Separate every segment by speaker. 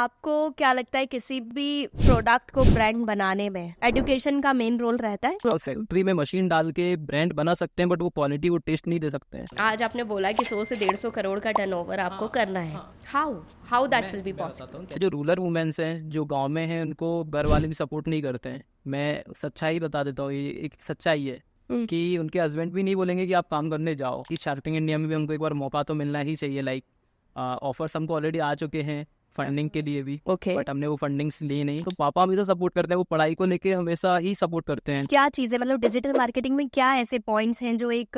Speaker 1: आपको क्या लगता है किसी भी प्रोडक्ट को ब्रांड बनाने में एजुकेशन का मेन रोल रहता है?
Speaker 2: और फैक्ट्री में मशीन डाल के ब्रांड बना सकते हैं, बट वो क्वालिटी वो टेस्ट नहीं दे सकते हैं।
Speaker 1: आज आपने बोला कि 100 से 150 करोड़ का टर्नओवर आपको करना है। How how that will be possible?
Speaker 2: जो रूरल वुमेन्स हैं जो गांव में हैं उनको घर वाले भी सपोर्ट नहीं करते हैं। मैं सच्चाई बता देता हूँ, ये एक सच्चाई है कि उनके हस्बैंड भी नहीं बोलेंगे कि आप काम करने जाओ। कि शार्क टैंक इंडिया में भी हमको एक बार मौका तो मिलना ही चाहिए। लाइक ऑफर्स हमको ऑलरेडी आ चुके हैं फंडिंग के लिए भी,
Speaker 1: ओके।
Speaker 2: बट हमने वो फंडिंग्स ली नहीं। तो पापा हमेशा सपोर्ट करते हैं, वो पढ़ाई को लेके हमेशा ही सपोर्ट करते हैं।
Speaker 1: क्या चीजें मतलब डिजिटल मार्केटिंग में क्या ऐसे पॉइंट्स हैं जो एक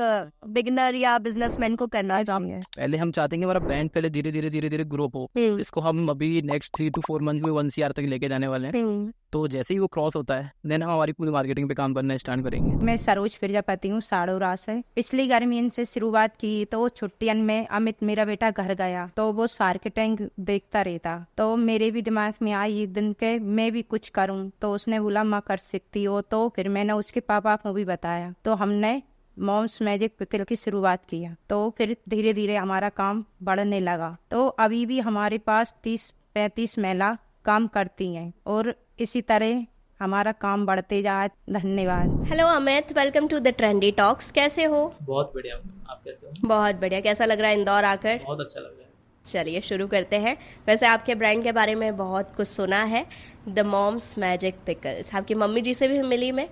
Speaker 1: बिगिनर या बिजनेसमैन को करना चाहिए?
Speaker 2: पहले हम चाहते हैं कि हमारा ब्रांड पहले धीरे धीरे ग्रो हो। इसको हम अभी नेक्स्ट 3 to 4 मंथ में 1 CR तक लेके जाने वाले हैं। तो जैसे ही वो क्रॉस होता है देन हम हमारी पूरी मार्केटिंग पे काम करना स्टार्ट करेंगे।
Speaker 3: मैं सरोज प्रजापति हूँ, साड़ोरा से। पिछली गर्मी से शुरुआत की तो छुट्टियन में अमित मेरा बेटा घर गया तो वो शार्क टैंक देखता रहता, तो मेरे भी दिमाग में आई एक दिन के मैं भी कुछ करूँ। तो उसने बोला माँ कर सकती हो। तो फिर मैंने उसके पापा को भी बताया, तो हमने मॉम्स मैजिक पिकल की शुरुआत किया। तो फिर धीरे धीरे हमारा काम बढ़ने लगा। तो अभी भी हमारे पास 30-35 महिला काम करती हैं और इसी तरह हमारा काम बढ़ते जाए। धन्यवाद।
Speaker 1: Hello Amit, welcome to the trendy talks. कैसे हो?
Speaker 4: बहुत बढ़िया। आप कैसे हो?
Speaker 1: बहुत बढ़िया। कैसा लग रहा है इंदौर आकर?
Speaker 4: बहुत अच्छा लग रहा है।
Speaker 1: चलिए शुरू करते हैं। वैसे आपके ब्रांड के बारे में बहुत कुछ सुना है, द मॉम्स मैजिक पिकल्स। आपकी मम्मी जी से भी मिली मैं।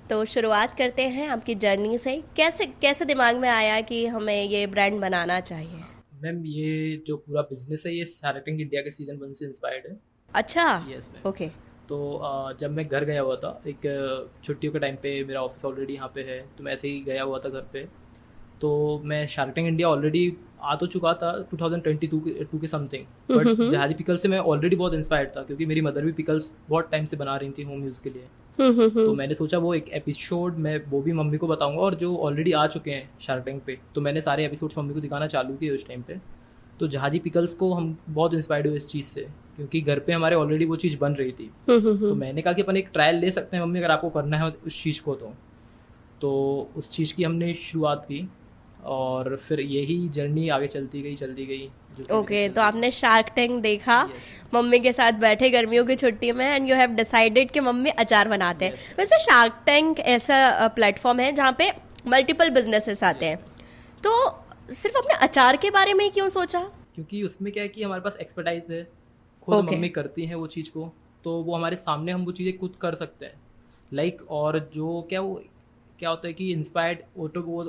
Speaker 1: तो शुरुआत करते हैं आपकी जर्नी से। कैसे दिमाग में आया कि हमें ये ब्रांड बनाना चाहिए?
Speaker 4: मैम ये जो पूरा बिजनेस है ये शार्क टैंक इंडिया के सीजन 1 से इंस्पायर्ड है।
Speaker 1: अच्छा।
Speaker 4: Yes ma'am.
Speaker 1: ओके।
Speaker 4: तो जब मैं घर गया हुआ था, एक छुट्टियों के टाइम पे, मेरा ऑफिस ऑलरेडी यहाँ पे है, तो मैं ऐसे ही गया हुआ था घर पे। तो मैं शार्क टैंक इंडिया ऑलरेडी आ तो चुका था 2022 के समथिंग, बट जहादी पिकल से मैं ऑलरेडी बहुत इंस्पायर्ड था क्योंकि मेरी मदर भी पिकल्स बहुत टाइम से बना रही थी होम यूज़ के लिए। तो मैंने सोचा वो एक एपिसोड मैं वो भी मम्मी को बताऊंगा, और जो ऑलरेडी आ चुके हैं शार्क टैंक पे, तो मैंने सारे एपिसोड्स मम्मी को दिखाना चालू किए उस टाइम पे। तो जहादी पिकल्स को हम बहुत इंस्पायर्ड हुए इस चीज़ से क्योंकि घर पे हमारे ऑलरेडी वो चीज़ बन रही थी। तो मैंने कहा कि अपन एक ट्रायल ले सकते हैं मम्मी, अगर आपको करना है उस चीज़ को। तो उस चीज़ की हमने शुरुआत की और फिर यही जर्नी आगे चलती गई।
Speaker 1: ओके। तो आपने शार्क टैंक देखा, मम्मी के साथ बैठे गर्मियों की छुट्टी में, एंड यू हैव डिसाइडेड कि मम्मी अचार बनाते हैं। वैसे शार्क टैंक ऐसा प्लेटफॉर्म है जहाँ पे मल्टीपल बिजनेसेस आते हैं, तो सिर्फ अपने अचार के बारे में ही क्यों सोचा?
Speaker 4: क्योंकि उसमें क्या है कि हमारे पास एक्सपर्टाइज है, खुद मम्मी करती हैं वो चीज़ को, तो वो हमारे सामने हम वो चीज़ें खुद कर सकते हैं। लाइक और जो क्या होता है कि इंस्पायर्ड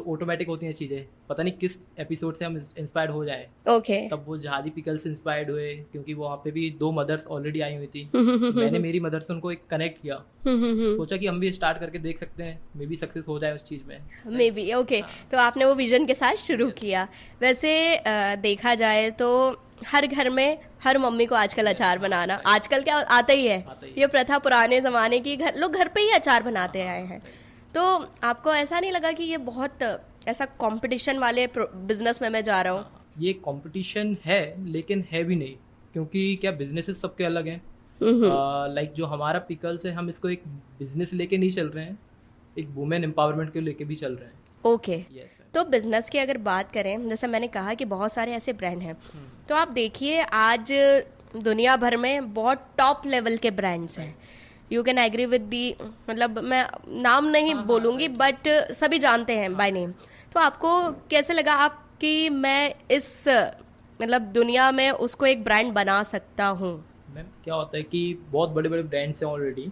Speaker 4: ऑटोमेटिक होती हैं चीज़ें, पता नहीं किस एपिसोड से हम इंस्पायर्ड हो जाए।
Speaker 1: ओके।
Speaker 4: तब वो जहादी पिकल से इंस्पायर्ड हुए क्योंकि वहाँ पे भी 2 मदर्स ऑलरेडी आई हुई थी। तो मैंने मेरी मदर से उनको एक कनेक्ट किया, सोचा कि हम भी स्टार्ट करके देख सकते हैं, मे बी सक्सेस हो जाए उस चीज़ में।
Speaker 1: May be. ओके। तो आपने वो विजन के साथ शुरू किया। वैसे देखा जाए तो हर घर में हर मम्मी को आजकल अचार बनाना, आजकल क्या आता ही है, ये प्रथा पुराने जमाने की, लोग घर पे ही अचार बनाते आए हैं। तो आपको ऐसा नहीं लगा कि ये बहुत ऐसा कंपटीशन वाले बिजनेस में मैं जा रहा हूँ?
Speaker 4: ये कंपटीशन है लेकिन है भी नहीं, क्योंकि क्या बिजनेसेस सबके अलग हैं। लाइक जो हमारा पिकल्स है, हम इसको एक बिजनेस लेके नहीं चल रहे हैं, एक वुमेन एम्पावरमेंट के लेके भी चल रहे हैं।
Speaker 1: ओके। तो बिजनेस की अगर बात करें, जैसे मैंने कहा कि बहुत सारे ऐसे ब्रांड हैं, तो आप देखिए आज दुनिया भर में बहुत टॉप लेवल के ब्रांड्स हैं। You can agree with the, मतलब मैं नाम नहीं बोलूँगी बट सभी जानते हैं बाय नेम। तो आपको कैसे लगा आपकी मैं इस मतलब दुनिया में उसको एक ब्रांड बना सकता हूँ?
Speaker 4: मैम क्या होता है कि बहुत बड़े बड़े ब्रांड्स हैं ऑलरेडी,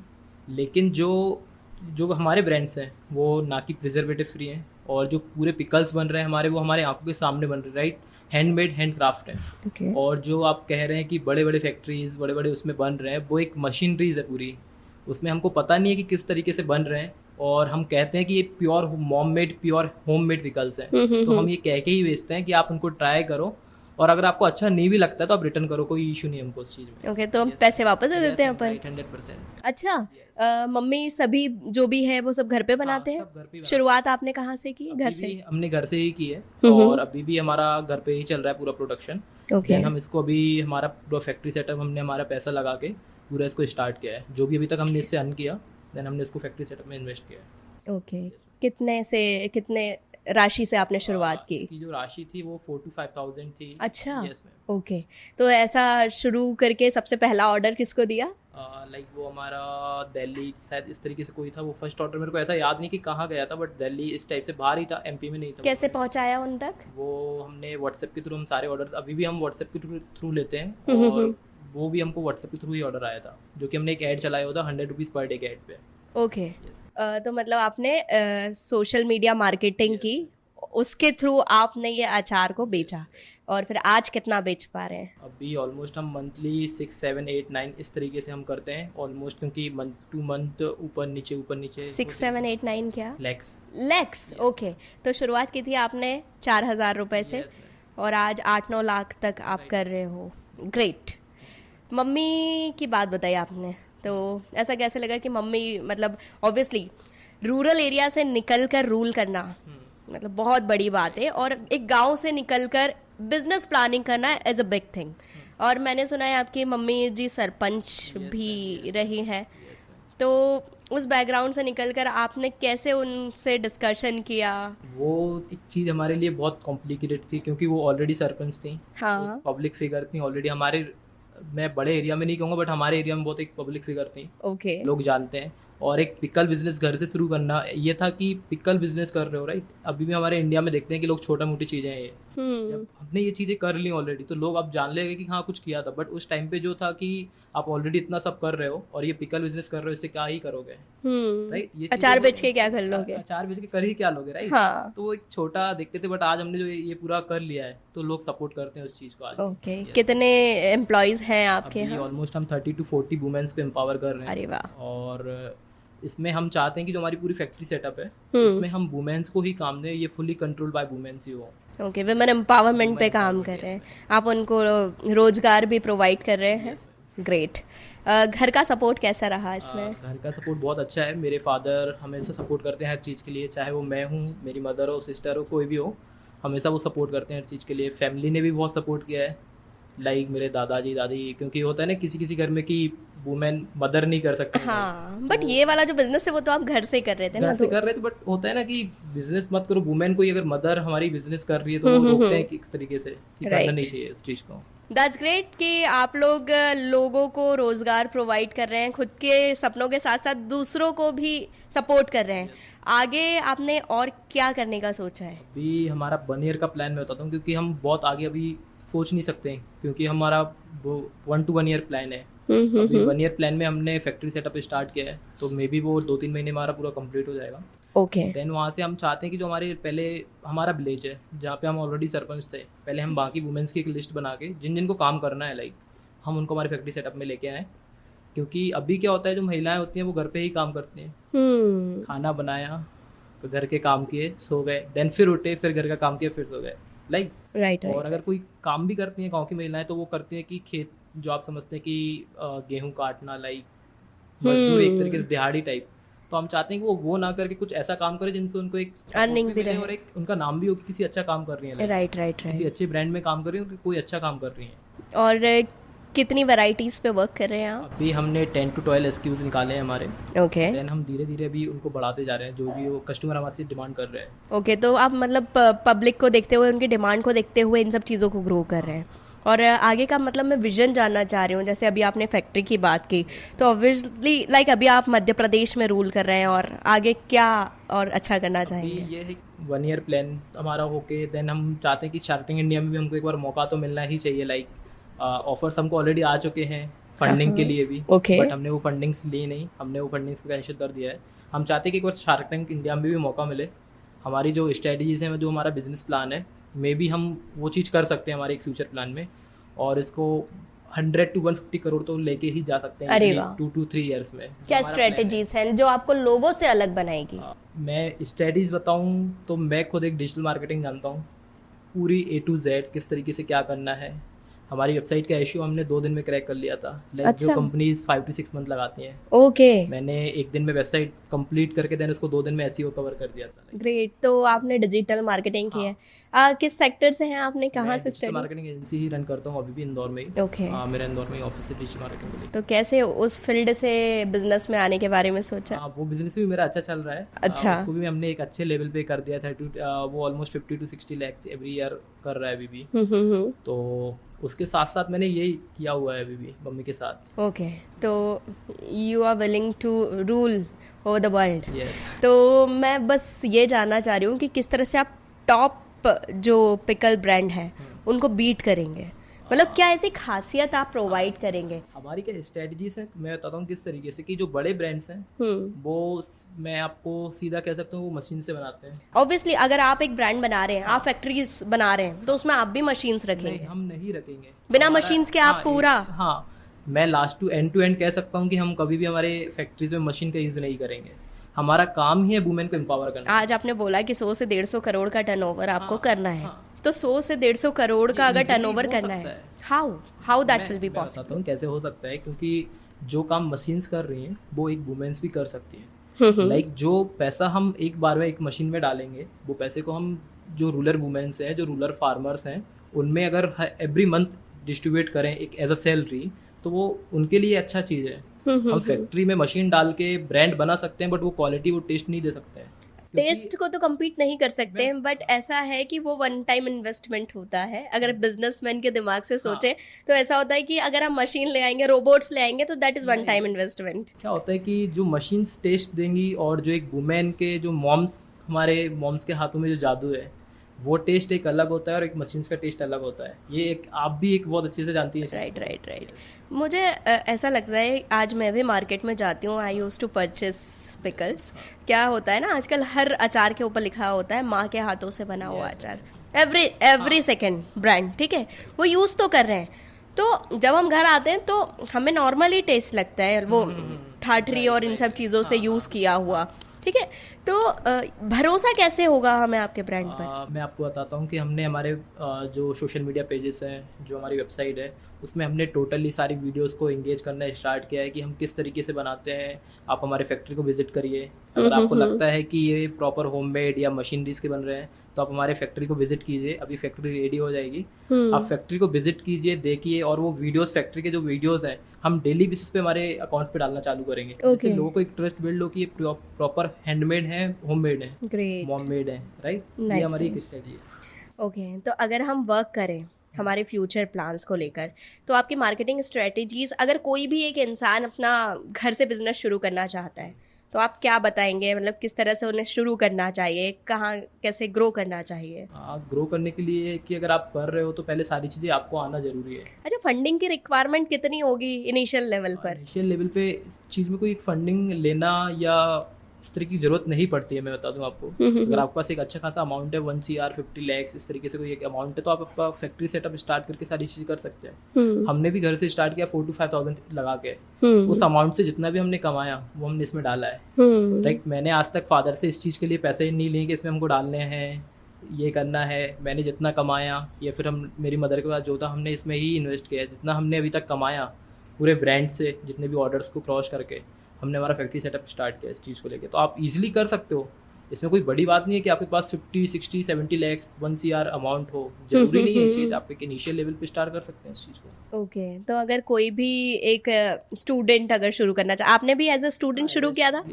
Speaker 4: लेकिन जो हमारे ब्रांड्स हैं वो ना कि प्रिजर्वेटिव फ्री हैं, और जो पूरे पिकल्स बन रहे हैं हमारे, वो हमारे आंखों के सामने बन रहे हैं, राइट, हैंडमेड हैंड क्राफ्ट है।
Speaker 1: Okay.
Speaker 4: और जो आप कह रहे हैं कि बड़े बड़े फैक्ट्रीज बड़े बड़े उसमें बन रहे हैं, वो एक मशीनरीज है पूरी, उसमें हमको पता नहीं है कि किस तरीके से बन रहे हैं, और हम कहते हैं कि ये प्योर होम मेड पिकल्स हैं। तो हम ये कह के ही बेचते हैं कि आप उनको ट्राई करो, और अगर आपको अच्छा नहीं भी लगता है तो आप रिटर्न करो, कोई इशू नहीं है हमको उस चीज़ में।
Speaker 1: ओके। तो हम पैसे वापस दे देते हैं अपन?
Speaker 4: 100%।
Speaker 1: अच्छा। मम्मी सभी जो भी है वो सब घर पे बनाते हैं?
Speaker 4: सब घर पे
Speaker 1: शुरुआत आपने कहाँ से की? घर से?
Speaker 4: हमने घर से ही की है, और अभी भी हमारा घर पे ही चल रहा है पूरा प्रोडक्शन।
Speaker 1: ओके।
Speaker 4: हम इसको अभी हमारा पूरा फैक्ट्री सेटअप, हमने हमारा पैसा लगा के पूरा इसको स्टार्ट किया है, जो भी अभी तक हमने इससे अर्न किया, देन हमने इसको फैक्ट्री सेटअप में इन्वेस्ट किया है।
Speaker 1: ओके। कितने से कितने राशि से आपने शुरुआत की?
Speaker 4: इसकी जो राशि थी वो 4 to 5,000 थी।
Speaker 1: अच्छा,
Speaker 4: यस मैम।
Speaker 1: ओके। तो ऐसा शुरू करके सबसे पहला ऑर्डर किसको दिया?
Speaker 4: लाइक वो हमारा दिल्ली शायद इस तरीके से कोई था। वो फर्स्ट ऑर्डर मेरे को ऐसा याद नहीं कि कहाँ गया था, बट दिल्ली इस टाइप से बाहर ही था, एमपी में नहीं था।
Speaker 1: कैसे पहुंचाया उन तक?
Speaker 4: वो हमने व्हाट्सएप के थ्रू, हम सारे ऑर्डर अभी भी हम व्हाट्सएप के थ्रू लेते हैं,
Speaker 1: हम्म,
Speaker 4: और वो भी हमको व्हाट्सएप के थ्रू ही ऑर्डर आया था, जो कि हमने एक ऐड चलाया होता 100 रुपीज़ पर डे के ऐड पे।
Speaker 1: ओके। तो मतलब आपने सोशल मीडिया मार्केटिंग की, उसके थ्रू आपने ये अचार को बेचा, और फिर आज कितना बेच पा रहे हैं?
Speaker 4: अभी ऑलमोस्ट हम मंथली 6, 7, 8, 9 इस तरीके से हम करते हैं ऑलमोस्ट, क्योंकि मंथ टू मंथ ऊपर नीचे
Speaker 1: 6, 7, 8, 9 क्या?
Speaker 4: लैक्स।
Speaker 1: ओके। तो शुरुआत की थी आपने 4,000 रुपए से, और आज 8-9 लाख तक आप कर रहे हो। ग्रेट। मम्मी की बात बताई आपने, तो ऐसा कैसे लगा कि मम्मी, मतलब ऑब्वियसली रूरल एरिया से निकल कर रूल करना मतलब बहुत बड़ी बात है, और एक गांव से निकलकर बिजनेस प्लानिंग करना एज अ बिग थिंग। और मैंने सुना है आपकी मम्मी जी सरपंच भी रही हैं, तो उस बैकग्राउंड से निकलकर आपने कैसे उनसे डिस्कशन किया?
Speaker 4: वो एक चीज़ हमारे लिए बहुत कॉम्प्लिकेटेड थी, क्योंकि वो ऑलरेडी सरपंच थी,
Speaker 1: हाँ,
Speaker 4: पब्लिक फिगर थी ऑलरेडी हमारे, मैं बड़े एरिया में नहीं कहूँगा बट हमारे एरिया में बहुत एक पब्लिक फिगर थी,
Speaker 1: ओके।
Speaker 4: लोग जानते हैं। और एक पिकल बिजनेस घर से शुरू करना, ये था कि पिकल बिजनेस कर रहे हो, राइट? अभी भी हमारे इंडिया में देखते हैं कि लोग छोटा मोटी चीज़ें हैं ये, जब हमने ये चीज़ें कर ली ऑलरेडी, तो लोग अब जान लेंगे कि हाँ कुछ किया था। बट उस टाइम पे जो था कि आप ऑलरेडी इतना सब कर रहे हो और ये पिकल बिजनेस कर रहे हो, इससे क्या ही करोगे, राइट? ये
Speaker 1: अचार बेच के क्या कर लोगे?
Speaker 4: अचार बेच के कर ही क्या लोगे, राइट?
Speaker 1: हाँ,
Speaker 4: तो वो एक छोटा देखते थे, बट आज हमने जो ये पूरा कर लिया है, तो लोग सपोर्ट करते हैं उस चीज़ को आज।
Speaker 1: ओके। कितने एम्प्लॉयज हैं आपके
Speaker 4: अभी
Speaker 1: यहाँ?
Speaker 4: ऑलमोस्ट हम 30 to 40 वुमेन्स को एम्पावर कर रहे हैं।
Speaker 1: अरे वाह।
Speaker 4: और इसमें हम चाहते हैं कि जो हमारी पूरी फैक्ट्री सेटअप है, इसमें हम वुमेन्स को ही काम दें, ये फुली कंट्रोल बाय वुमेन्स ही हो।
Speaker 1: ओके, विमेन एम्पावरमेंट पे काम कर रहे हैं आप, उनको रोजगार भी प्रोवाइड कर रहे हैं। ग्रेट। घर का सपोर्ट कैसा रहा इसमें?
Speaker 4: घर का सपोर्ट बहुत अच्छा है। मेरे फादर हमेशा सपोर्ट करते हैं हर चीज़ के लिए, चाहे वो मैं हूँ, मेरी मदर हो, सिस्टर हो, कोई भी हो, हमेशा वो सपोर्ट करते हैं हर चीज़ के लिए। फैमिली ने भी बहुत सपोर्ट किया है, लाइक मेरे दादाजी दादी, क्योंकि होता है ना किसी घर में कि वुमेन मदर नहीं कर सकते।
Speaker 1: हाँ, बट ये वाला जो बिजनेस है वो तो आप घर से कर रहे थे ना?
Speaker 4: घर से कर रहे थे, बट होता है ना कि बिजनेस मत करो, वुमेन को ही अगर मदर हमारी बिजनेस कर रही है तो वो रोकते हैं कि इस तरीके से कि करना नहीं चाहिए इस चीज़ को।
Speaker 1: दैट्स ग्रेट कि आप लोग लोगों को रोजगार प्रोवाइड कर रहे हैं, खुद के सपनों के साथ साथ दूसरों को भी सपोर्ट कर रहे हैं। आगे आपने और क्या करने का सोचा है?
Speaker 4: अभी हमारा 1 ईयर का प्लान मैं बताता हूँ, क्योंकि हम बहुत आगे अभी सोच नहीं सकते हैं, क्योंकि हमारा वो 1 to 1 ईयर प्लान है। अभी 1 ईयर प्लान में हमने फैक्ट्री सेटअप स्टार्ट किया है, तो मे बी वो 2-3 महीने में हमारा पूरा कंप्लीट हो जाएगा।
Speaker 1: ओके।
Speaker 4: देन वहाँ से हम चाहते हैं कि जो हमारे पहले हमारा विलेज है जहाँ पे हम ऑलरेडी सरपंच थे, पहले हम बाकी वुमेन्स की एक लिस्ट बना के जिनको काम करना है, लाइक हम उनको हमारे फैक्ट्री सेटअप में लेके आए। क्योंकि अभी क्या होता है, जो महिलाएं होती हैं वो घर पे ही काम करती हैं, खाना बनाया तो घर के काम किए, सो गए, देन फिर उठे, फिर घर का काम किया, फिर सो गए, लाइक
Speaker 1: राइट।
Speaker 4: और अगर कोई काम भी करती हैं गाँव की महिलाएं, तो वो करती हैं कि खेत, जो आप समझते हैं कि गेहूँ काटना, लाइक मजदूर, एक तरीके से दिहाड़ी टाइप। तो हम चाहते हैं कि वो ना करके कुछ ऐसा काम करे जिनसे उनको एक
Speaker 1: अर्निंग भी रहे
Speaker 4: और एक उनका नाम भी हो कि किसी अच्छा काम कर रही है,
Speaker 1: राइट राइट
Speaker 4: किसी
Speaker 1: राइट।
Speaker 4: अच्छे ब्रांड में काम कर रही है, कोई अच्छा काम कर रही है।
Speaker 1: और कितनी वैरायटीज पे वर्क कर रहे हैं आप?
Speaker 4: अभी हमने 10 to 12 SKUs निकाले हैं हमारे।
Speaker 1: ओके
Speaker 4: देन हम धीरे धीरे अभी उनको बढ़ाते जा रहे हैं, जो भी वो कस्टमर हमारे से डिमांड कर रहे हैं।
Speaker 1: ओके, तो आप मतलब पब्लिक को देखते हुए, उनकी डिमांड को देखते हुए इन सब चीज़ों को ग्रो कर रहे हैं। और आगे का मतलब मैं विजन जानना चाह रही हूँ। जैसे अभी आपने फैक्ट्री की बात की, तो ऑब्वियसली लाइक अभी आप मध्य प्रदेश में रूल कर रहे हैं, और आगे क्या और अच्छा करना चाहेंगे?
Speaker 4: ये है 1 ईयर प्लान हमारा होके, देन हम चाहते हैं कि शार्क टैंक इंडिया में भी हमको एक बार मौका तो मिलना ही चाहिए। लाइक ऑफर्स हमको ऑलरेडी आ चुके हैं फंडिंग के लिए भी,
Speaker 1: Okay.
Speaker 4: बट हमने वो फंडिंग्स ली नहीं, हमने वो फंडिंग्स को कैंसिल कर दिया है। हम चाहते हैं कि एक बार शार्क टैंक इंडिया में भी मौका मिले। हमारी जो स्ट्रेटजीज हैं, जो हमारा बिजनेस प्लान है, मे बी हम वो चीज़ कर सकते हैं हमारे एक फ्यूचर प्लान में, और इसको 100 to 150 करोड़ तो लेके ही जा सकते हैं
Speaker 1: अरे वाह।
Speaker 4: 2 to 3 ईयर्स में।
Speaker 1: क्या स्ट्रेटेजीज हैं जो आपको लोगों से अलग बनाएगी?
Speaker 4: मैं स्ट्रेटजीज बताऊं तो मैं खुद एक डिजिटल मार्केटिंग जानता हूँ, पूरी A to Z किस तरीके से क्या करना है। हमारी वेबसाइट का इश्यू हमने 2 दिन में क्रैक कर लिया था। लाइक जो
Speaker 1: अच्छा।
Speaker 4: कंपनीज 5 to 6 मंथ लगाती हैं,
Speaker 1: ओके,
Speaker 4: मैंने 1 दिन में वेबसाइट कंप्लीट करके देन उसको 2 दिन में एसईओ कवर कर दिया था।
Speaker 1: ग्रेट। तो आपने डिजिटल मार्केटिंग की है, किस सेक्टर से हैं आपने, कहाँ से स्टडी?
Speaker 4: मार्केटिंग एजेंसी ही रन करता हूँ अभी भी इंदौर में ही।
Speaker 1: ओके,
Speaker 4: मेरा इंदौर में ही ऑफिस है डिजिटल मार्केटिंग के लिए।
Speaker 1: तो कैसे उस फील्ड से बिजनेस में आने के बारे में सोचा?
Speaker 4: वो बिजनेस भी मेरा अच्छा चल रहा है।
Speaker 1: अच्छा।
Speaker 4: उसको भी हमने एक अच्छे लेवल पे कर दिया था। वो almost 50 to 60 lakhs every year कर रहा है अभी भी। तो उसके साथ साथ मैंने यही किया हुआ है अभी भी मम्मी के साथ।
Speaker 1: ओके, तो you are willing to rule over the world.
Speaker 4: Yes.
Speaker 1: तो मैं बस ये जानना चाह रही हूँ कि किस तरह से आप टॉप जो पिकल ब्रांड है उनको बीट करेंगे, मतलब क्या ऐसी खासियत आप प्रोवाइड करेंगे?
Speaker 4: हमारी क्या स्ट्रेटजीज है, मैं बताता हूँ किस तरीके से, कि जो बड़े ब्रांड्स हैं वो मैं आपको सीधा कह सकता हूँ वो मशीन से बनाते हैं।
Speaker 1: ऑब्वियसली अगर आप एक ब्रांड बना रहे हैं, आप फैक्ट्रीज बना रहे हैं, तो उसमें आप भी मशीन्स
Speaker 4: नहीं,
Speaker 1: रखेंगे?
Speaker 4: हम नहीं रखेंगे
Speaker 1: बिना
Speaker 4: हमारा-
Speaker 1: मशीन्स के आप पूरा?
Speaker 4: हाँ, मैं लास्ट टू एंड कह सकता हूँ कि हम कभी भी हमारे फैक्ट्रीज में मशीन का यूज नहीं करेंगे। हमारा काम ही है वुमेन को एम्पावर करना।
Speaker 1: आज आपने बोला कि 100 से 150 करोड़ का टर्नओवर आपको
Speaker 4: हाँ,
Speaker 1: करना है,
Speaker 4: हाँ।
Speaker 1: तो 100 से 150 करोड़ का
Speaker 4: ये
Speaker 1: अगर
Speaker 4: easily
Speaker 1: टर्नओवर
Speaker 4: हो
Speaker 1: करना
Speaker 4: सकता
Speaker 1: है,
Speaker 4: है।
Speaker 1: हाउ दैट विल बी
Speaker 4: मैं
Speaker 1: पॉसिबल?
Speaker 4: बताता हूँ कैसे हो सकता है, क्योंकि जो काम मशीन्स कर रही हैं वो एक वुमेन्स भी कर सकती है। लाइक जो पैसा हम एक बार में एक मशीन में डालेंगे, वो पैसे को हम जो रूरल वुमेन्स हैं, जो रूरल फार्मर्स हैं, उनमें अगर एवरी मंथ डिस्ट्रीब्यूट करें एक एज अ सैलरी, तो वो उनके लिए अच्छा चीज़ है। हम फैक्ट्री में मशीन डाल के ब्रांड बना सकते हैं, बट वो क्वालिटी वो टेस्ट नहीं दे सकते हैं। क्योंकि-
Speaker 1: टेस्ट को तो कम्पीट नहीं कर सकते हैं, बट ऐसा है कि वो वन टाइम इन्वेस्टमेंट होता है। अगर बिजनेसमैन के दिमाग से सोचें तो ऐसा होता है कि अगर हम मशीन ले आएंगे, रोबोट्स ले आएंगे, तो that is one time investment.
Speaker 4: क्या होता है कि जो मशीन्स टेस्ट देंगी और जो एक वुमेन के जो मॉम्स, हमारे मॉम्स के हाथों में जो जादू है, वो टेस्ट एक अलग होता है और एक मशीन्स का टेस्ट अलग होता है। ये एक आप भी एक बहुत अच्छे से जानती है।
Speaker 1: राइट। मुझे ऐसा लगता है, आज मैं भी मार्केट में जाती हूँ, आई यूज टू परचेस पिकल्स। क्या होता है ना, आजकल हर अचार के ऊपर लिखा होता है माँ के हाथों से बना हुआ अचार, एवरी सेकेंड ब्रांड, ठीक है, वो यूज तो कर रहे हैं। तो जब हम घर आते हैं तो हमें नॉर्मली टेस्ट लगता है वो ठाठरी और इन सब चीज़ों से यूज़ किया हुआ, ठीक है। तो भरोसा कैसे होगा हमें आपके ब्रांड पर?
Speaker 4: मैं आपको बताता हूँ कि हमने हमारे जो सोशल मीडिया पेजेस हैं, जो हमारी वेबसाइट है, उसमें हमने टोटली सारी वीडियोस को एंगेज करना स्टार्ट किया है कि हम किस तरीके से बनाते हैं। आप हमारे फैक्ट्री को विजिट करिए, अगर आपको लगता है कि ये प्रॉपर होममेड या मशीनरीज के बन रहे हैं, तो आप हमारे फैक्ट्री को विजिट कीजिए। अभी फैक्ट्री रेडी हो जाएगी, आप फैक्ट्री को विजिट कीजिए, देखिए, और वो वीडियोस, फैक्ट्री के जो वीडियोस हैं, हम डेली बेसिस पे हमारे अकाउंट पे डालना चालू करेंगे। जिससे लोगों को एक ट्रस्ट बिल्ड हो कि ये प्रॉपर हैंडमेड है, होममेड है,
Speaker 1: ग्रेट,
Speaker 4: मॉम मेड है, राइट। ये हमारी एक स्ट्रेटजी है।
Speaker 1: ओके, तो अगर हम वर्क करें हमारे फ्यूचर प्लान्स को लेकर, तो आपकी मार्केटिंग स्ट्रेटजीज, अगर कोई भी एक इंसान अपना घर से बिजनेस शुरू करना चाहता है, तो आप क्या बताएंगे? मतलब किस तरह से उन्हें शुरू करना चाहिए, कहाँ कैसे ग्रो करना चाहिए?
Speaker 4: ग्रो करने के लिए कि अगर आप कर रहे हो तो पहले सारी चीज़ें आपको आना जरूरी है।
Speaker 1: अच्छा, फंडिंग की रिक्वायरमेंट कितनी होगी इनिशियल लेवल पर?
Speaker 4: इनिशियल लेवल पे चीज़ में कोई फंडिंग लेना या इस तरह की जरूरत नहीं पड़ती है। मैं बता दूं आपको, अगर आपके पास एक अच्छा खासा अमाउंट है 1 CR 50 lakhs इस तरीके से कोई एक अमाउंट है, तो आप अपना फैक्ट्री सेटअप स्टार्ट करके सारी चीज़ कर सकते हैं। हमने भी घर से स्टार्ट किया 4 to 5,000 लगा के। उस अमाउंट से जितना भी हमने कमाया वो हमने इसमें डाला है। लाइक मैंने आज तक फादर से इस चीज़ के लिए पैसे नहीं लिए कि इसमें हमको डालने हैं, ये करना है। मैंने जितना कमाया, या फिर हम मेरी मदर के पास जो था, हमने इसमें ही इन्वेस्ट किया है। जितना हमने अभी तक कमाया पूरे ब्रांड से, जितने भी ऑर्डर्स को क्रॉस करके, हमने हमारा फैक्ट्री सेटअप स्टार्ट किया इस चीज़ को लेके। तो आप इजीली कर सकते हो, इसमें कोई बड़ी बात नहीं है कि आपके पास 50, 60, 70 lakhs 1 CR अमाउंट हो, जरूरी नहीं है इस चीज़। आप एक इनिशियल लेवल पे स्टार्ट कर सकते हैं इस चीज़ को।
Speaker 1: ओके, तो अगर कोई भी एक स्टूडेंट अगर शुरू करना चाहे, आपने भी एज अ स्टूडेंट शुरू किया था?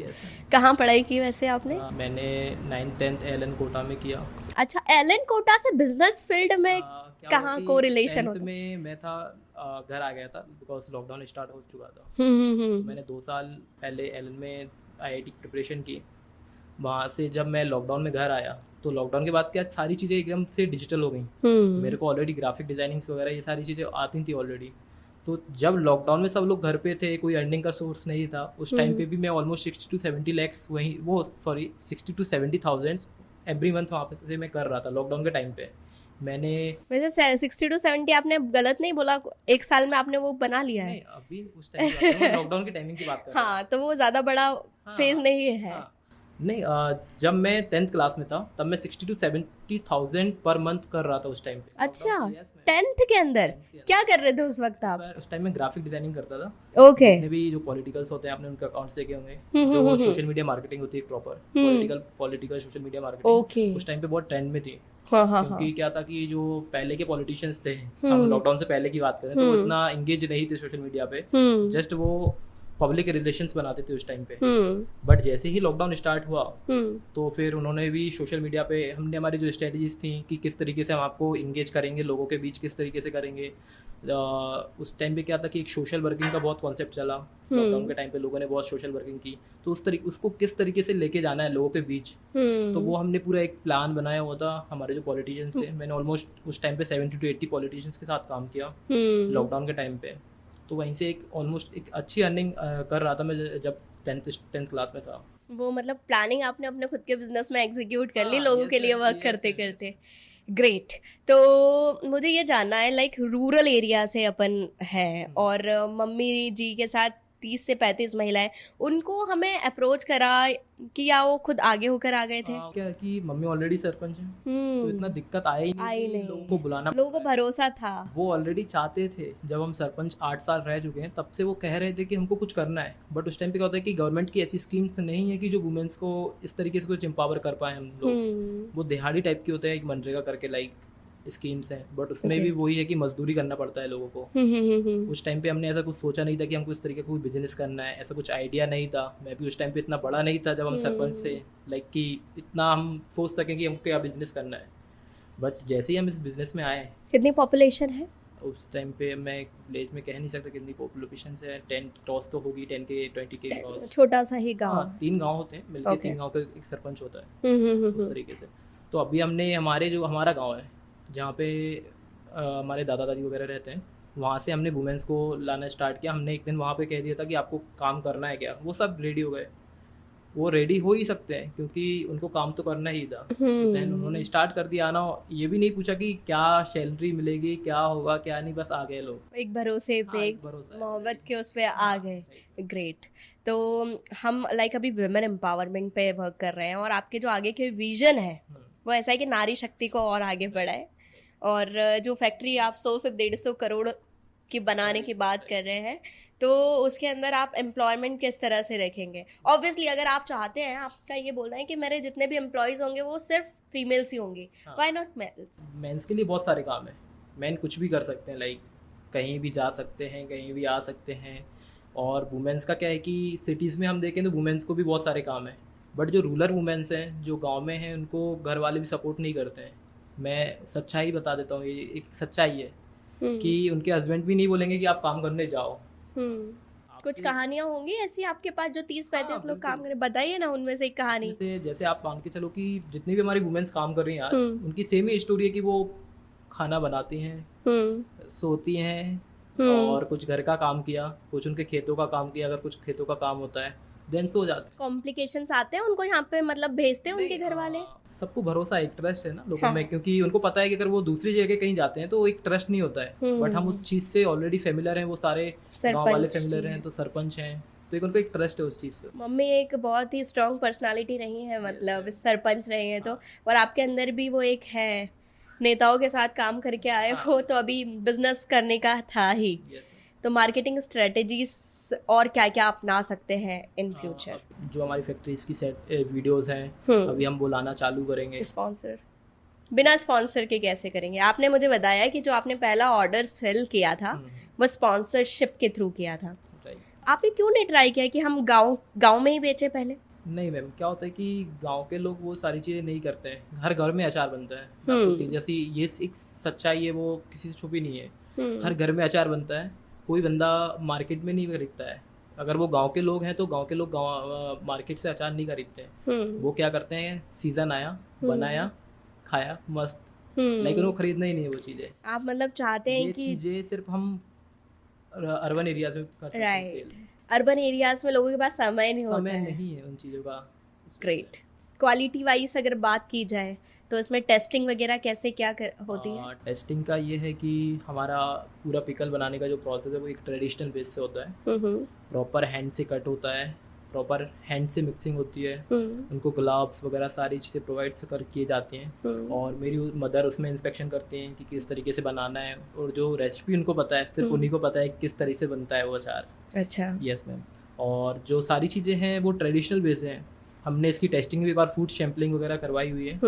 Speaker 1: कहाँ पढ़ाई की वैसे आपने?
Speaker 4: मैंने 9th 10th एलन कोटा में किया।
Speaker 1: अच्छा, एलन कोटा से बिजनेस फील्ड में कहाँ को रिलेशन होता?
Speaker 4: में मैं था, घर आ गया था बिकॉज लॉकडाउन स्टार्ट हो चुका था। तो मैंने 2 साल पहले एलन में IIT की प्रिपरेशन की। वहाँ से जब मैं लॉकडाउन में घर आया, तो लॉकडाउन के बाद क्या सारी चीज़ें एकदम से डिजिटल हो गई। मेरे को ऑलरेडी ग्राफिक डिजाइनिंग्स वगैरह ये सारी चीज़ें आती थी ऑलरेडी। तो जब लॉकडाउन में सब लोग घर पे थे, कोई अर्निंग का सोर्स नहीं था, उस टाइम पे भी मैं almost 60 to 70 lakhs 60 to 70,000 every month वहाँ पे से मैं कर रहा था लॉकडाउन के टाइम पे। मैंने
Speaker 1: वैसे 60 to 70 आपने गलत नहीं बोला, एक साल में आपने वो बना लिया है।
Speaker 4: नहीं, अभी उस टाइम लॉकडाउन के टाइमिंग की बात कर रहा हूँ।
Speaker 1: हाँ, तो वो ज्यादा बड़ा फेज नहीं है।
Speaker 4: नहीं, जब मैं 10th क्लास में था तब मैं 60 to 70,000 पर मंथ कर रहा था उस टाइम पे।
Speaker 1: अच्छा,
Speaker 4: Yes, मैं
Speaker 1: 10th के अंदर
Speaker 4: 10th के
Speaker 1: क्या कर रहे थे उस वक्त आप?
Speaker 4: उस टाइम में ग्राफिक डिजाइनिंग करता था।
Speaker 1: ओके।
Speaker 4: जितने भी जो पॉलिटिकल्स होते हैं आपने उनके अकाउंट्स देखे होंगे,
Speaker 1: हम्म,
Speaker 4: जो सोशल मीडिया मार्केटिंग होती है proper political social media marketing,
Speaker 1: okay.
Speaker 4: उस टाइम पे बहुत ट्रेंड में थी।
Speaker 1: हाँ हाँ हाँ।
Speaker 4: क्योंकि क्या था कि जो पहले के पॉलिटिशियंस थे, हम लॉकडाउन से पहले की बात करें तो वो इतना एंगेज नहीं थे सोशल मीडिया पे, जस्ट वो पब्लिक रिलेशंस बनाते थे उस टाइम पे। बट जैसे ही लॉकडाउन स्टार्ट हुआ तो फिर उन्होंने भी सोशल मीडिया पे, हमने हमारी जो स्ट्रेटजीज थी कि किस तरीके से हम आपको इंगेज करेंगे, लोगों के बीच किस तरीके से करेंगे। उस टाइम पे क्या था कि एक सोशल वर्किंग का बहुत कॉन्सेप्ट चला। लॉकडाउन के टाइम पे लोगों ने बहुत सोशल वर्किंग की, तो उसको किस तरीके से लेके जाना है लोगों के बीच, तो वो हमने पूरा एक प्लान बनाया हुआ था। हमारे जो पॉलिटिशियंस थे, मैंने ऑलमोस्ट उस टाइम पे 70 to 80 पॉलिटिशियंस के साथ काम किया लॉकडाउन के टाइम पे। तो वहीं से एक ऑलमोस्ट एक अच्छी अर्निंग कर रहा था मैं जब 10th क्लास में था।
Speaker 1: वो मतलब प्लानिंग आपने अपने खुद के बिजनेस में एग्जीक्यूट कर ली
Speaker 4: हाँ,
Speaker 1: लोगों
Speaker 4: yes,
Speaker 1: के लिए
Speaker 4: yes,
Speaker 1: वर्क
Speaker 4: yes,
Speaker 1: करते
Speaker 4: yes,
Speaker 1: करते। ग्रेट। तो मुझे ये जानना है, लाइक रूरल एरिया से अपन है और मम्मी जी के साथ 30 से 35 महिलाएं, उनको हमें अप्रोच करा कि या वो खुद आगे होकर आ गए थे?
Speaker 4: क्या है कि मम्मी ऑलरेडी सरपंच है, तो इतना दिक्कत आई
Speaker 1: आई
Speaker 4: नहीं,
Speaker 1: नहीं।
Speaker 4: लोगों को बुलाना
Speaker 1: लोगों को भरोसा था।
Speaker 4: वो ऑलरेडी चाहते थे। जब हम सरपंच 8 साल रह चुके हैं तब से वो कह रहे थे कि हमको कुछ करना है। बट उस टाइम पे क्या होता है कि गवर्नमेंट की ऐसी स्कीम्स नहीं है कि जो वुमेन्स को इस तरीके से कुछ एम्पावर कर पाए हम लोग। वो दिहाड़ी टाइप की होते हैं, एक मनरेगा करके लाइक स्कीम्स हैं, बट उसमें भी वही है कि मजदूरी करना पड़ता है लोगों को। उस टाइम पे हमने ऐसा कुछ सोचा नहीं था कि हमको इस तरीके का कोई बिजनेस करना है, ऐसा कुछ आइडिया नहीं था। मैं भी उस टाइम पे इतना बड़ा नहीं था जब हम सरपंच थे, लाइक कि इतना हम सोच सकें कि हमको क्या बिजनेस करना है। बट जैसे ही हम इस बिजनेस में आए,
Speaker 1: कितनी पॉपुलेशन है
Speaker 4: उस टाइम पे मैं विलेज में कह नहीं सकता कितनी पॉपुलेशन है, 10 क्रॉस तो होगी, 10 के 20 के क्रॉस।
Speaker 1: छोटा सा ही गांव।
Speaker 4: 3 गांव होते हैं मिलके,
Speaker 1: Okay.
Speaker 4: 3 गांव का एक सरपंच होता है उस तरीके से। तो अभी हमने हमारा गांव है जहाँ पे हमारे दादा दादी वगैरह रहते हैं, वहाँ से हमने वुमेन्स को लाना स्टार्ट किया। हमने एक दिन वहाँ पे कह दिया था कि आपको काम करना है क्या, वो सब रेडी हो गए। वो रेडी हो ही सकते हैं क्योंकि उनको काम तो करना ही था। तो then उन्होंने स्टार्ट कर दिया आना, ये भी नहीं पूछा कि क्या सैलरी मिलेगी, क्या होगा क्या नहीं, बस आ गए लोग
Speaker 1: एक भरोसे पे,
Speaker 4: हाँ,
Speaker 1: एक
Speaker 4: एक भरोसा है।
Speaker 1: मोहब्बत के उस पे आ गए। ग्रेट। तो हम लाइक अभी वुमेन एम्पावरमेंट पे वर्क कर रहे हैं और आपके जो आगे के विजन है वो ऐसा है कि नारी शक्ति को और आगे बढ़ाए, और जो फैक्ट्री आप 100 से 150 करोड़ की बनाने की बात कर रहे हैं, तो उसके अंदर आप एम्प्लॉयमेंट किस तरह से रखेंगे? ऑब्वियसली अगर आप चाहते हैं, आपका ये बोलना है कि मेरे जितने भी एम्प्लॉयज होंगे वो सिर्फ फीमेल्स ही होंगी, व्हाई नॉट मेल्स?
Speaker 4: मेंस के लिए बहुत सारे काम है, मेन कुछ भी कर सकते हैं, लाइक कहीं भी जा सकते हैं, कहीं भी आ सकते हैं। और वुमेन्स का क्या है कि सिटीज़ में हम देखें तो वुमेन्स को भी बहुत सारे काम है, बट जो रूरल वुमेन्स हैं जो गांव में हैं उनको घर वाले भी सपोर्ट नहीं करते हैं। मैं सच्चाई बता देता हूँ, ये एक सच्चाई है कि उनके हस्बैंड भी नहीं बोलेंगे कि आप काम करने जाओ।
Speaker 1: कुछ कहानियां होंगी ऐसी आपके पास जो 30-35 लोग काम करें? बताइए ना उनमें से एक कहानी।
Speaker 4: जैसे आप मान के चलो कि जितनी भी हमारी वुमेन्स काम कर रही हैं आज, उनकी सेम ही स्टोरी है कि वो खाना बनाती हैं, सोती हैं, और कुछ घर का काम किया, कुछ उनके खेतों का काम किया, अगर कुछ खेतों का काम होता है देन सो जाते।
Speaker 1: कॉम्प्लिकेशंस आते हैं उनको यहाँ पे, मतलब भेजते हैं उनके घर वाले?
Speaker 4: सबको भरोसा है, एक ट्रस्ट है ना लोगों में, क्योंकि उनको पता है कि अगर वो दूसरी जगह कहीं जाते हैं तो एक ट्रस्ट नहीं होता है। बट हम उस चीज से ऑलरेडी फेमिलियर हैं, वो सारे गांव वाले फेमिलियर हैं, तो सरपंच हैं, तो एक उनको एक ट्रस्ट है उस चीज से।
Speaker 1: मम्मी एक बहुत ही स्ट्रांग पर्सनालिटी रही है, मतलब सरपंच रहे हैं, तो और आपके अंदर भी वो एक है, नेताओं के साथ काम करके आए हो, तो अभी बिजनेस करने का था ही। तो मार्केटिंग स्ट्रेटेजीज और क्या क्या अपना सकते हैं इन फ्यूचर?
Speaker 4: जो हमारी फैक्ट्रीज की सेट वीडियोस हैं, अभी हम वो लाना चालू करेंगे।
Speaker 1: स्पॉन्सर, बिना स्पॉन्सर के कैसे करेंगे? आपने मुझे बताया कि जो आपने पहला ऑर्डर सेल किया था वो स्पॉन्सरशिप के थ्रू किया था। आपने क्यों नहीं ट्राई किया कि हम गांव में ही बेचे पहले?
Speaker 4: नहीं मैम, क्या होता है कि गांव के लोग वो सारी चीज़ें नहीं करते हैं। हर घर में अचार बनता है, जैसी ये एक सच्चाई है, वो किसी से छुपी नहीं है। हर घर में अचार बनता है, कोई बंदा मार्केट में नहीं खरीदता है। अगर वो गांव के लोग हैं तो गांव के लोग मार्केट से अचार नहीं खरीदते हैं। वो क्या करते हैं, सीजन आया, बनाया, खाया, मस्त, लेकिन वो खरीदना ही नहीं है वो चीज़ें।
Speaker 1: आप मतलब चाहते हैं
Speaker 4: ये
Speaker 1: कि
Speaker 4: चीज़ें सिर्फ हम अर्बन एरियाज में कर सकते हैं।
Speaker 1: राइट, अर्बन एरियाज में लोगों के पास समय नहीं होता
Speaker 4: समय
Speaker 1: है।
Speaker 4: नहीं है उन चीज़ों का।
Speaker 1: ग्रेट। क्वालिटी वाइज अगर बात की जाए तो इसमें टेस्टिंग वगैरह कैसे क्या होती है?
Speaker 4: टेस्टिंग का ये है कि हमारा पूरा पिकल बनाने का जो प्रोसेस है वो एक ट्रेडिशनल बेस से होता है। प्रॉपर हैंड से कट होता है, प्रॉपर हैंड से मिक्सिंग होती है, उनको ग्लव्स वगैरह सारी चीज़ें प्रोवाइड कर किए जाती हैं, और मेरी मदर उसमें इंस्पेक्शन करती हैं कि किस तरीके से बनाना है, और जो रेसिपी उनको पता है, सिर्फ उन्हीं को पता है किस तरीके से बनता है वो अचार।
Speaker 1: अच्छा।
Speaker 4: Yes ma'am. और जो सारी चीज़ें हैं वो ट्रेडिशनल बेस हैं। हमने इसकी टेस्टिंग भी एक बार फूड सैम्पलिंग वगैरह करवाई हुई है।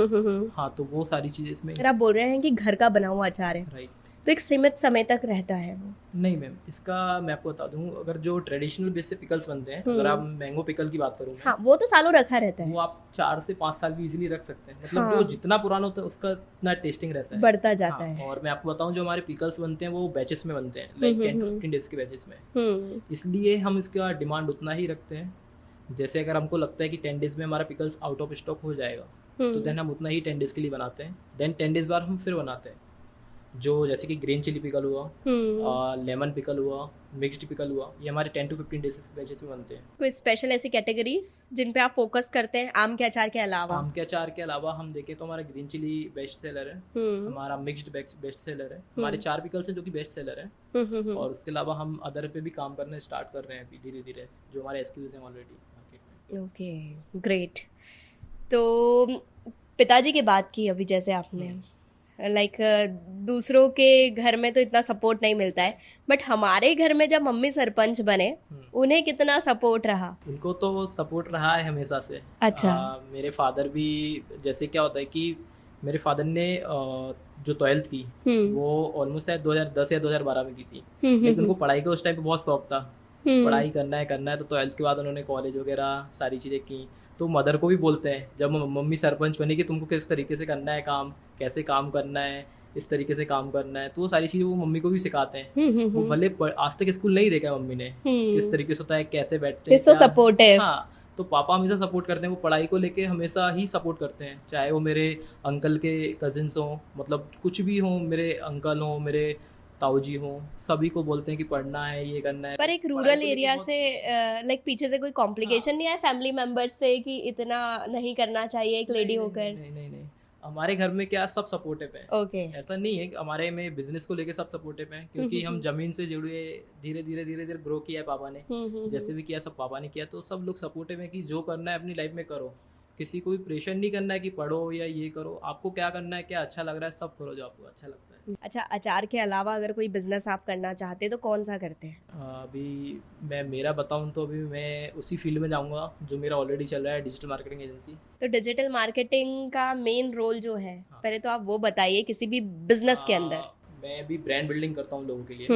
Speaker 4: हाँ, तो वो सारी चीज़ें इसमें।
Speaker 1: अगर आप बोल रहे हैं कि घर का बना हुआ अचार है,
Speaker 4: राइट,
Speaker 1: तो एक सीमित समय तक रहता है वो?
Speaker 4: नहीं मैम, इसका मैं आपको बता दूं, अगर जो ट्रेडिशनल बेस से पिकल्स बनते हैं, अगर आप मैंगो पिकल की बात करूँ,
Speaker 1: हाँ, वो तो सालों रखा रहता है,
Speaker 4: वो आप 4 से 5 साल भी इजीली रख सकते हैं। मतलब
Speaker 1: हाँ।
Speaker 4: जो जितना पुराना होता है उसका इतना टेस्टिंग रहता है,
Speaker 1: बढ़ता जाता
Speaker 4: हाँ।
Speaker 1: है।
Speaker 4: और मैं आपको बताऊं, जो हमारे पिकल्स बनते हैं वो बैचेस में बनते हैं, लाइक 10-15 डेज के बैचेस में। इसलिए हम इसका डिमांड उतना ही रखते हैं। जैसे अगर हमको लगता है कि 10 डेज में हमारा पिकल्स आउट ऑफ स्टॉक हो जाएगा, तो देन हम उतना ही 10 डेज के लिए बनाते हैं। देन 10 डेज बाद हम फिर बनाते हैं, जो जैसे कि ग्रीन चिली पिकल हुआ, लेमन पिकल हुआ, मिक्स्ड पिकल हुआ, ये हमारे 10 to 15 डेज के बैचेस में बनते हैं।
Speaker 1: कोई स्पेशल ऐसी कैटेगरीज जिन पे आप फोकस करते हैं आम के अचार के अलावा?
Speaker 4: आम के अचार के अलावा हम देखें तो हमारा ग्रीन चिली बेस्ट सेलर है, हमारा मिक्स्ड बेस्ट सेलर है, हमारे 4 पिकल्स हैं जो कि बेस्ट सेलर है। और उसके अलावा हम अदर पे भी काम करना स्टार्ट कर रहे हैं अभी धीरे धीरे, जो हमारे एसक्यूज हैं ऑलरेडी मार्केट में।
Speaker 1: Okay, great. तो पिताजी की बात की अभी, जैसे आपने लाइक दूसरों के घर में तो इतना सपोर्ट नहीं मिलता है, बट हमारे घर में जब मम्मी सरपंच बने, उन्हें कितना सपोर्ट रहा?
Speaker 4: उनको तो सपोर्ट रहा है हमेशा से।
Speaker 1: अच्छा।
Speaker 4: मेरे फादर भी, जैसे क्या होता है कि मेरे फादर ने जो 12th की वो ऑलमोस्ट शायद 2010 या 2012 में की थी, लेकिन उनको पढ़ाई का उस टाइम पे बहुत शौक था, पढ़ाई करना है। तो 12th के बाद उन्होंने कॉलेज वगैरह सारी चीज़ें की। तो मदर को भी बोलते हैं, जब मम्मी सरपंच बनी, कि तुमको किस तरीके से करना है काम, कैसे काम करना है, इस तरीके से काम करना है। तो वो सारी चीज़ें वो मम्मी को भी सिखाते हैं। वो भले आज तक स्कूल नहीं देखा मम्मी ने, किस तरीके से होता है, कैसे बैठते हैं,
Speaker 1: सपोर्टिव।
Speaker 4: हाँ, तो पापा हमेशा सपोर्ट करते हैं, वो पढ़ाई को लेके हमेशा ही सपोर्ट करते हैं, चाहे वो मेरे अंकल के कजिन्स हों, मतलब कुछ भी हों, मेरे अंकल हों, मेरे ताऊजी हों, सभी को बोलते हैं कि पढ़ना है, ये करना है।
Speaker 1: पर एक रूरल एरिया से लाइक पीछे से कोई कॉम्प्लिकेशन नहीं आया फैमिली मेंबर्स से कि इतना नहीं करना चाहिए एक लेडी होकर?
Speaker 4: नहीं, हमारे घर में क्या सब सपोर्टिव है।
Speaker 1: ओके।
Speaker 4: ऐसा नहीं है कि हमारे में बिजनेस को लेके सब सपोर्टिव है, क्योंकि हम जमीन से जुड़े, धीरे धीरे ग्रो किया है पापा ने, जैसे भी किया सब पापा ने किया। तो सब लोग सपोर्टिव है कि जो करना है अपनी लाइफ में करो, किसी को भी प्रेशर नहीं करना है कि पढ़ो या ये करो, आपको क्या करना है, क्या अच्छा लग रहा है, सब करो जो आपको अच्छा लगता है।
Speaker 1: अच्छा, अचार के अलावा अगर कोई बिजनेस आप करना चाहते हैं तो कौन सा करते हैं?
Speaker 4: अभी मैं मेरा बताऊं तो अभी मैं उसी फील्ड में जाऊंगा जो मेरा ऑलरेडी चल रहा है, डिजिटल मार्केटिंग एजेंसी।
Speaker 1: तो डिजिटल मार्केटिंग का मेन रोल जो है, पहले तो आप वो बताइए किसी भी बिजनेस के अंदर।
Speaker 4: मैं अभी ब्रांड बिल्डिंग करता हूँ लोगों के लिए।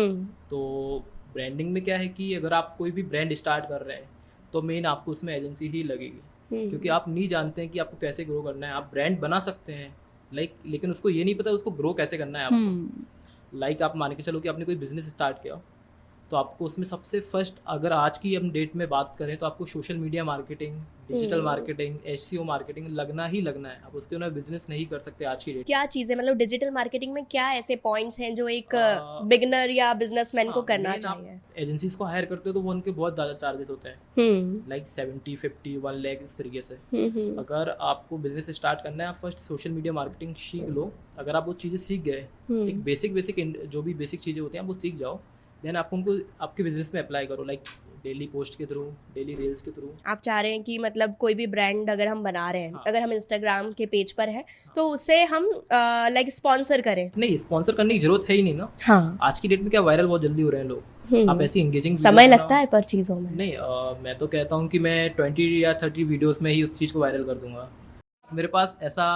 Speaker 4: तो ब्रांडिंग में क्या है कि अगर आप कोई भी ब्रांड स्टार्ट कर रहे हैं तो मेन आपको उसमें एजेंसी ही लगेगी, क्योंकि आप नहीं जानते हैं कि आपको कैसे ग्रो करना है। आप ब्रांड बना सकते हैं लेकिन उसको ये नहीं पता उसको ग्रो कैसे करना है आपको। आप मान के चलो कि आपने कोई बिजनेस स्टार्ट किया, तो आपको उसमें सबसे फर्स्ट, अगर आज की हम डेट में बात करें, तो आपको social media marketing, digital marketing, SEO marketing लगना ही लगना है। आप उसके बिना बिजनेस नहीं कर सकते आज की डेट।
Speaker 1: क्या चीजें, मतलब डिजिटल मार्केटिंग में क्या ऐसे पॉइंट्स हैं जो एक बिगिनर या बिजनेसमैन को करना चाहिए?
Speaker 4: एजेंसीज को हायर करते हो तो वो उनके बहुत ज़्यादा चार्जेस होते हैं, लाइक 70, 50, 1 लाख इस तरीके से। अगर आपको बिजनेस स्टार्ट करना है, आप फर्स्ट सोशल मीडिया मार्केटिंग सीख लो। अगर आप वो चीज़ें सीख गए, एक बेसिक जो भी बेसिक चीज़ें होती हैं आप वो सीख जाओ, देन आप उनको आपके बिजनेस में अप्लाई करो, लाइक डेली पोस्ट के थ्रू, डेली रील्स के थ्रू। आप
Speaker 1: चाह रहे हैं कि मतलब कोई भी ब्रांड अगर हम बना रहे हैं, अगर हम इंस्टाग्राम के पेज पर है, तो उसे हम लाइक स्पॉन्सर करें?
Speaker 4: नहीं, स्पॉन्सर करने की जरूरत है ही नहीं ना।
Speaker 1: हाँ,
Speaker 4: आज की डेट में क्या वायरल बहुत जल्दी हो रहे हैं लोग। आप ऐसी एंगेजिंग
Speaker 1: समय लगता है पर चीज़ों में।
Speaker 4: नहीं, मैं तो कहता हूँ कि मैं 20 या 30 वीडियोस में ही उस चीज़ को वायरल कर दूंगा। मेरे पास ऐसा,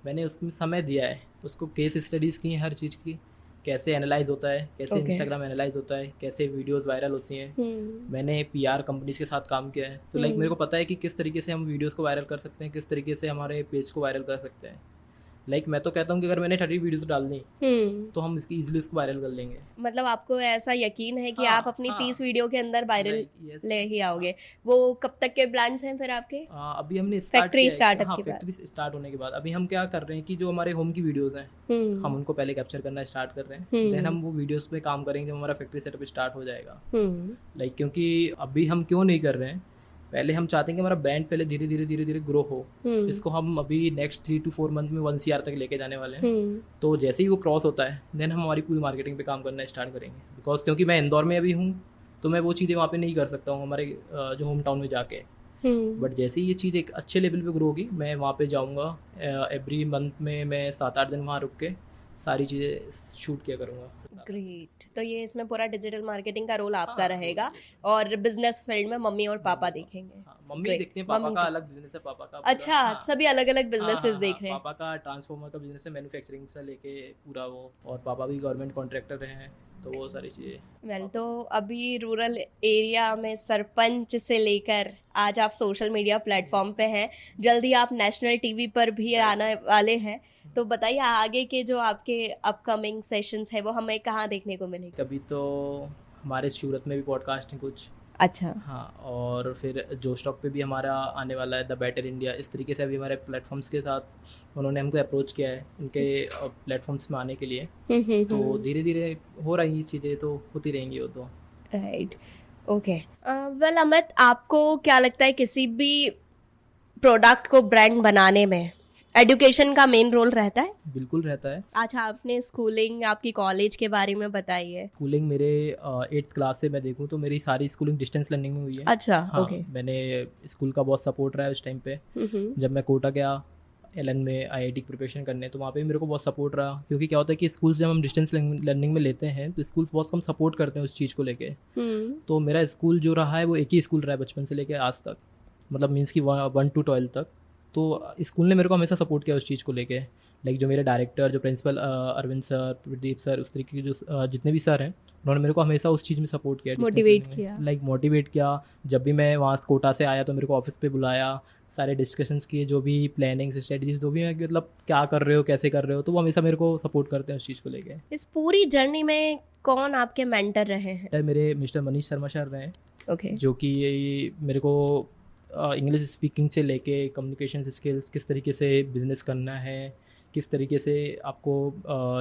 Speaker 4: मैंने उसमें समय दिया है, उसको केस स्टडीज़ की हैं हर चीज़ की, कैसे एनालाइज होता है, कैसे इंस्टाग्राम एनालाइज होता है, कैसे वीडियोस वायरल होती हैं। मैंने पीआर कंपनीज के साथ काम किया है, तो लाइक मेरे को पता है कि किस तरीके से हम वीडियोस को वायरल कर सकते हैं, किस तरीके से हमारे पेज को वायरल कर सकते हैं। लाइक मैं तो कहता हूँ कि अगर मैंने 30 वीडियोस डाल दी तो हम इसकी इजीली उसको वायरल कर लेंगे।
Speaker 1: मतलब आपको ऐसा यकीन है कि आप अपनी 30 वीडियो के अंदर वायरल ले ही आओगे? वो कब तक के प्लान्स हैं फिर आपके?
Speaker 4: अभी हमने
Speaker 1: फैक्ट्री स्टार्टअप
Speaker 4: फैक्ट्री स्टार्ट होने के बाद अभी हम क्या कर रहे हैं कि जो हमारे होम की वीडियोस हैं, हम उनको पहले कैप्चर करना स्टार्ट कर रहे हैं, देन हम वो वीडियोस पे काम करेंगे जब हमारा फैक्ट्री सेटअप स्टार्ट हो जाएगा। लाइक क्योंकि अभी हम क्यों नहीं कर रहे हैं, पहले हम चाहते हैं कि हमारा ब्रांड पहले धीरे धीरे ग्रो हो। इसको हम अभी नेक्स्ट 3 to 4 मंथ में 1 CR तक लेके जाने वाले हैं। तो जैसे ही वो क्रॉस होता है, देन हम हमारी पूरी मार्केटिंग पे काम करना स्टार्ट करेंगे। बिकॉज क्योंकि मैं इंदौर में अभी हूँ, तो मैं वो चीज़ें वहाँ पे नहीं कर सकता हूँ हमारे जो होम टाउन में जाके। बट जैसे ही ये चीज़ एक अच्छे लेवल पे ग्रो होगी, मैं वहाँ पे जाऊँगा, एवरी मंथ में मैं 7-8 दिन वहाँ रुक के सारी चीज़ें शूट किया करूँगा।
Speaker 1: ग्रेट। तो ये इसमें पूरा डिजिटल मार्केटिंग का रोल आपका
Speaker 4: हाँ,
Speaker 1: रहेगा
Speaker 4: yes,
Speaker 1: और बिजनेस फील्ड में मम्मी और पापा देखेंगे।
Speaker 4: हाँ, मम्मी
Speaker 1: Great.
Speaker 4: देखते हैं, पापा
Speaker 1: मम्मी
Speaker 4: का
Speaker 1: देख-
Speaker 4: अलग बिजनेस है, पापा का
Speaker 1: अच्छा,
Speaker 4: हाँ,
Speaker 1: सभी अलग अलग
Speaker 4: हाँ,
Speaker 1: बिजनेसेस
Speaker 4: हाँ,
Speaker 1: देख
Speaker 4: हाँ,
Speaker 1: रहे हैं।
Speaker 4: पापा का ट्रांसफार्मर का बिजनेस है, मैन्युफैक्चरिंग से लेके पूरा वो, और पापा भी गवर्नमेंट कॉन्ट्रैक्टर रहे हैं, तो वो सारी चीज़ें।
Speaker 1: वेल तो अभी रूरल एरिया में सरपंच से लेकर आज आप सोशल मीडिया प्लेटफॉर्म पे हैं, जल्दी आप नेशनल टीवी पर भी आने वाले हैं, तो बताइए आगे के जो आपके अपकमिंग सेशंस है वो हमें कहाँ देखने को मिलेंगे?
Speaker 4: कभी तो हमारे सूरत में भी पॉडकास्ट हैं कुछ,
Speaker 1: अच्छा,
Speaker 4: हाँ, और फिर जो स्टॉक पे भी हमारा आने वाला है द बेटर इंडिया। इस तरीके से अभी हमारे प्लेटफॉर्म्स के साथ उन्होंने हमको अप्रोच किया है इनके प्लेटफॉर्म्स में आने के लिए, तो धीरे धीरे हो रही चीज़ें, तो होती रहेंगी वो तो।
Speaker 1: Right, okay. वेल अमित, आपको क्या लगता है किसी भी प्रोडक्ट को ब्रांड बनाने में एजुकेशन का मेन रोल रहता है?
Speaker 4: बिल्कुल रहता है।
Speaker 1: अच्छा, आपने स्कूलिंग, आपकी कॉलेज के बारे में बताइए।
Speaker 4: स्कूलिंग मेरे 8th क्लास से मैं देखूँ तो मेरी सारी स्कूलिंग डिस्टेंस लर्निंग में हुई है।
Speaker 1: अच्छा,
Speaker 4: हाँ,
Speaker 1: ओके।
Speaker 4: मैंने स्कूल का बहुत सपोर्ट रहा है उस टाइम पे। जब मैं कोटा गया एलन में IIT की प्रिपरेशन करने, तो वहाँ पे मेरे को बहुत सपोर्ट रहा, क्योंकि क्या होता है कि स्कूल्स जब हम डिस्टेंस लर्निंग में लेते हैं तो स्कूल्स बहुत कम सपोर्ट करते हैं उस चीज़ को लेके। तो मेरा स्कूल जो रहा है वो एक ही स्कूल रहा है बचपन से लेके आज तक, मतलब मीन्स कि 1 to 12 तक। तो स्कूल ने मेरे को हमेशा सपोर्ट किया उस चीज़ को लेके। लाइक जो मेरे डायरेक्टर, जो principal Arvind sir, Pradeep sir, उस तरीके के जो जितने भी सर हैं, उन्होंने मेरे को हमेशा उस चीज़ में सपोर्ट किया,
Speaker 1: मोटिवेट किया।
Speaker 4: लाइक मोटिवेट किया। जब भी मैं वहाँ कोटा से आया तो मेरे को ऑफिस पे बुलाया, सारे डिस्कशंस किए, जो भी प्लानिंग्स स्ट्रेटजीज जो भी मैं, मतलब क्या कर रहे हो, कैसे कर रहे हो, तो वो हमेशा मेरे को सपोर्ट करते हैं उस चीज़ को लेके।
Speaker 1: इस पूरी जर्नी में कौन आपके मेंटर रहे हैं?
Speaker 4: मेरे मिस्टर मनीष शर्मा सर रहे हैं,
Speaker 1: ओके,
Speaker 4: जो कि मेरे को इंग्लिश स्पीकिंग से लेके कम्युनिकेशन स्किल्स, किस तरीके से बिजनेस करना है, किस तरीके से आपको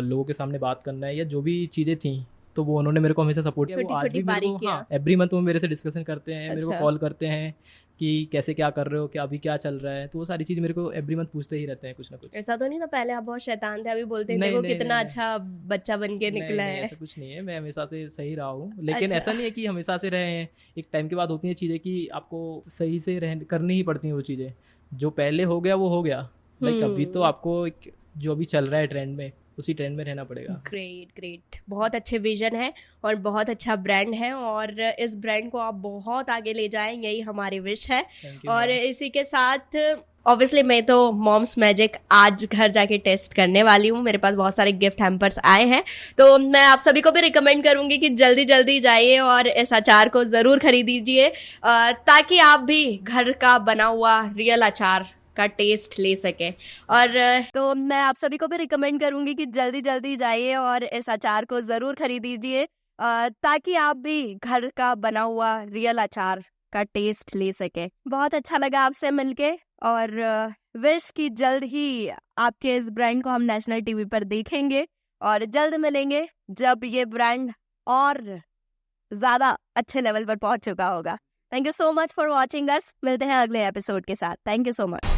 Speaker 4: लोगों के सामने बात करना है, या जो भी चीज़ें थी, तो वो उन्होंने मेरे को हमेशा सपोर्ट किया। वो आज
Speaker 1: छोटी-छोटी
Speaker 4: भी मेरे को,
Speaker 1: बारीकियाँ।
Speaker 4: हाँ, एवरी मंथ वो मेरे से डिस्कशन करते हैं, मेरे को
Speaker 1: अच्छा।
Speaker 4: कॉल करते हैं कि कैसे क्या कर रहे हो, क्या अभी क्या चल रहा है, तो वो सारी चीज़ मेरे को एवरी मंथ पूछते ही रहते हैं कुछ ना कुछ।
Speaker 1: ऐसा तो नहीं था पहले आप बहुत शैतान थे, अभी बोलते हैं
Speaker 4: नहीं,
Speaker 1: देखो
Speaker 4: नहीं,
Speaker 1: कितना
Speaker 4: नहीं,
Speaker 1: अच्छा बच्चा बन के निकला
Speaker 4: नहीं,
Speaker 1: है?
Speaker 4: ऐसा कुछ नहीं है, मैं हमेशा से सही रहा हूँ, लेकिन
Speaker 1: अच्छा।
Speaker 4: ऐसा नहीं है कि हमेशा से रहे हैं। एक टाइम के बाद होती हैं चीज़ें कि आपको सही से करनी ही पड़ती हैं वो चीज़ें। जो पहले हो गया वो हो गया, लाइक अभी तो आपको जो अभी चल रहा है ट्रेंड में, उसी ट्रेंड में रहना पड़ेगा।
Speaker 1: Great, great. बहुत अच्छे विजन है और बहुत अच्छा ब्रांड है, और इस ब्रांड को आप बहुत आगे ले जाएं, यही हमारी विश है।
Speaker 4: Thank you,
Speaker 1: और
Speaker 4: ma'am.
Speaker 1: इसी के साथ ऑब्वियसली मैं तो मॉम्स मैजिक आज घर जाके टेस्ट करने वाली हूँ। मेरे पास बहुत सारे गिफ्ट हैम्पर्स आए हैं, तो मैं आप सभी को भी रिकमेंड करूंगी कि जल्दी जल्दी जाइए और इस अचार को ज़रूर खरीदीजिए, ताकि आप भी घर का बना हुआ रियल अचार का टेस्ट ले सके। और तो मैं आप सभी को भी रिकमेंड करूंगी कि जल्दी जल्दी जाइए और इस अचार को ज़रूर खरीदीजिए, ताकि आप भी घर का बना हुआ रियल अचार का टेस्ट ले सके। बहुत अच्छा लगा आपसे मिलके, और विश कि जल्द ही आपके इस ब्रांड को हम नेशनल टीवी पर देखेंगे, और जल्द मिलेंगे जब ये ब्रांड और ज़्यादा अच्छे लेवल पर पहुंच चुका होगा। Thank you so much for watching us. मिलते हैं अगले एपिसोड के साथ। Thank you so much.